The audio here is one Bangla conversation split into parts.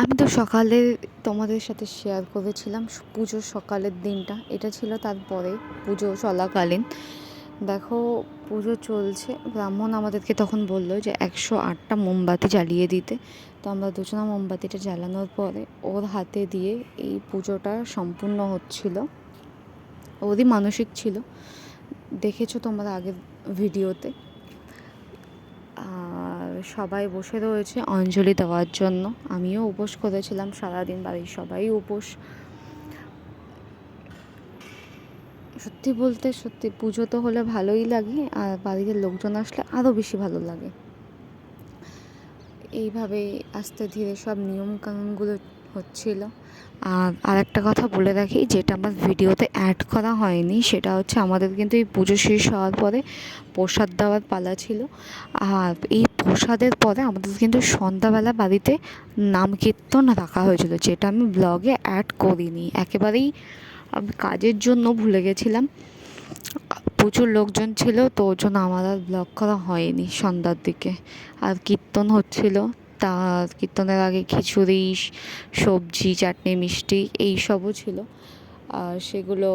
আমি তো সকালে তোমাদের সাথে শেয়ার করেছিলাম পুজোর সকালের দিনটা। এটা ছিল তারপরে পুজো চলাকালীন। দেখো, পুজো চলছে, ব্রাহ্মণ আমাদেরকে তখন বললো যে 108টা মোমবাতি জ্বালিয়ে দিতে। তো আমরা দুজনা মোমবাতিটা জ্বালানোর পরে ওর হাতে দিয়ে এই পুজোটা সম্পূর্ণ হচ্ছিল। ওরই মানসিক ছিল, দেখেছো তোমরা আগের ভিডিওতে। আর সবাই বসে রয়েছে অঞ্জলি দেওয়ার জন্য। আমিও উপোস করেছিলাম সারাদিন, বাড়ির সবাই উপোস। সত্যি বলতে সত্যি পুজো তো হলে ভালোই লাগে, আর বাড়িতে লোকজন আসলে আরও বেশি ভালো লাগে। এইভাবে আস্তে ধীরে সব নিয়মকানুনগুলো হচ্ছিল। আর একটা কথা বলে রাখি, যেটা আমার ভিডিওতে অ্যাড করা হয়নি, সেটা হচ্ছে আমাদের কিন্তু এই পুজো শেষ হওয়ার পরে প্রসাদ দেওয়ার পালা ছিল। আর এই প্রসাদের পরে আমাদের কিন্তু সন্ধ্যাবেলা বাড়িতে নাম কীর্তন রাখা হয়েছিল, যেটা আমি ব্লগে অ্যাড করিনি। একেবারেই আমি কাজের জন্য ভুলে গেছিলাম। প্রচুর লোকজন ছিল, তো ওর জন্য আমার আর ব্লগ করা হয়নি সন্ধ্যার দিকে। আর কীর্তন হচ্ছিল, তা কীর্তনের আগে খিচুড়ি, সবজি, চাটনি, মিষ্টি এইসবও ছিল। আর সেগুলো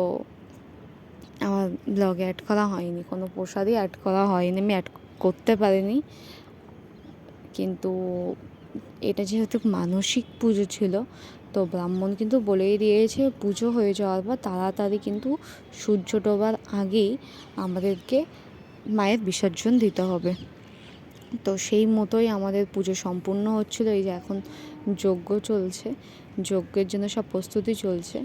আমার ব্লগে অ্যাড করা হয়নি, কোনো প্রসাদই অ্যাড করা হয়নি, আমি অ্যাড করতে পারিনি। কিন্তু এটা যেহেতু মানসিক পুজো ছিল, তো ব্রাহ্মণ কিন্তু বলেই দিয়েছে পুজো হয়ে যাওয়ার পর তাড়াতাড়ি কিন্তু সূর্য ডোবার আগেই আমাদেরকে মায়ের বিসর্জন দিতে হবে। তো সেই মতোই আমাদের পুজো সম্পূর্ণ হচ্ছিলো। এই যে এখন যজ্ঞ চলছে, যজ্ঞের জন্য সব প্রস্তুতি চলছে।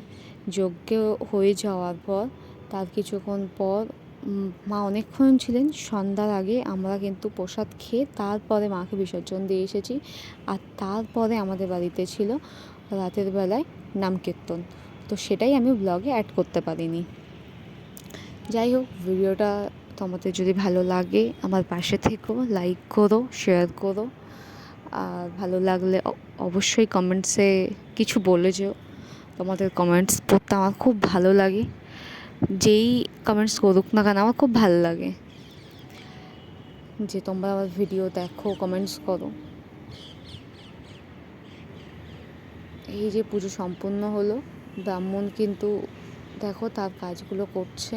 যজ্ঞ হয়ে যাওয়ার পর তার কিছুক্ষণ পর মা অনেকক্ষণ ছিলেন, সন্ধ্যার আগে আমরা কিন্তু প্রসাদ খেয়ে তারপরে মাকে বিসর্জন দিয়ে এসেছি। আর তারপরে আমাদের বাড়িতে ছিল রাতের বেলায় নাম কীর্তন, তো সেটাই আমি ব্লগে অ্যাড করতে পারিনি। যাই হোক, ভিডিওটা তোমাদের যদি ভালো লাগে আমার পাশে থেকো, লাইক করো, শেয়ার করো। আর ভালো লাগলে অবশ্যই কমেন্টসে কিছু বলে যেও। তোমাদের কমেন্টস পড়তে আমার খুব ভালো লাগে, যেই কমেন্টস করুক না কেন আমার খুব ভালো লাগে যে তোমরা আমার ভিডিও দেখো, কমেন্টস করো। এই যে পুজো সম্পূর্ণ হলো, ব্রাহ্মণ কিন্তু দেখো তার কাজগুলো করছে।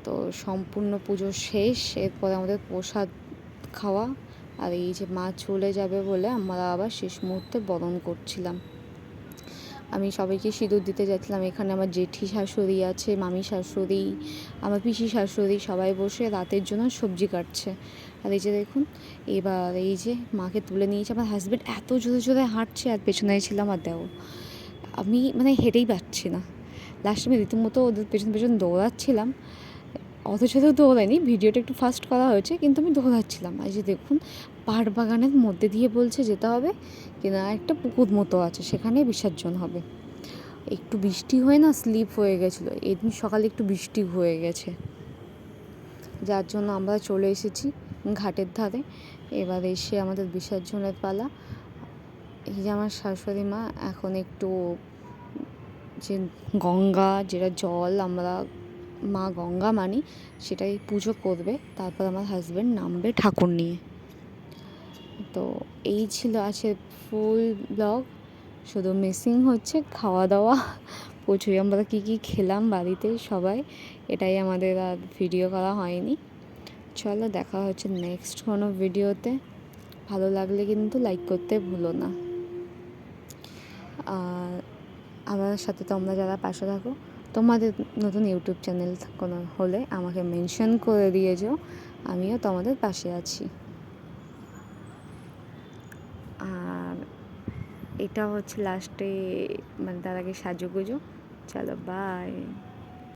তো সম্পূর্ণ পুজো শেষ, এরপরে আমাদের প্রসাদ খাওয়া। আর এই যে মা চলে যাবে বলে আমরা আবার শেষ মুহূর্তে বরণ করছিলাম। আমি সবাইকে সিঁদুর দিতে যাচ্ছিলাম। এখানে আমার জেঠি শাশুড়ি আছে, মামি শাশুড়ি, আমার পিসি শাশুড়ি, সবাই বসে রাতের জন্য সবজি কাটছে। আর এই যে দেখুন, এবার এই যে মাকে তুলে নিয়েছে। আমার হাজব্যান্ড এত জোরে জোরে হাঁটছে, আর পেছনে ছিলাম আর দেও। আমি হেঁটেই পাচ্ছি না। লাস্টে আমি রীতিমতো ওদের পেছন পেছন দৌড়াচ্ছিলাম। অত জোরেও দৌড়াইনি, ভিডিওটা একটু ফাস্ট করা হয়েছে, কিন্তু আমি দৌড়াচ্ছিলাম। এই যে দেখুন, পাট বাগানের মধ্যে দিয়ে বলছে যেতে হবে, কিনা একটা পুকুর মতো আছে, সেখানে বিসর্জন হবে। একটু বৃষ্টি হয়ে না স্লিপ হয়ে গেছিলো, এদিন সকালে একটু বৃষ্টি হয়ে গেছে, যার জন্য আমরা চলে এসেছি ঘাটের ধারে। এবার এসে আমাদের বিসর্জনের পালা। এই যে আমার শাশুড়ি মা এখন একটু যে গঙ্গা, যেটা জল আমরা মা গঙ্গা মানি, সেটাই পুজো করবে। তারপর আমার হাজব্যান্ড নামবে ঠাকুর নিয়ে। তো এই ছিল আছে ফুল ব্লগ। শুধু মিসিং হচ্ছে খাওয়া দাওয়া। প্রচুর আমরা কী কী খেলাম বাড়িতে সবাই, এটাই আমাদের আর ভিডিও করা হয়নি। চলো, দেখা হচ্ছে নেক্সট কোনো ভিডিওতে। ভালো লাগলে কিন্তু লাইক করতে ভুলো না। আর আমার সাথে তোমরা যারা পাশে থাকো, তোমাদের নতুন ইউটিউব চ্যানেল কোনো হলে আমাকে মেনশন করে দিয়েছো, আমিও তোমাদের পাশে আছি। আর এটা হচ্ছে লাস্টে, তার আগে সাজুগুজু। চলো, বাই।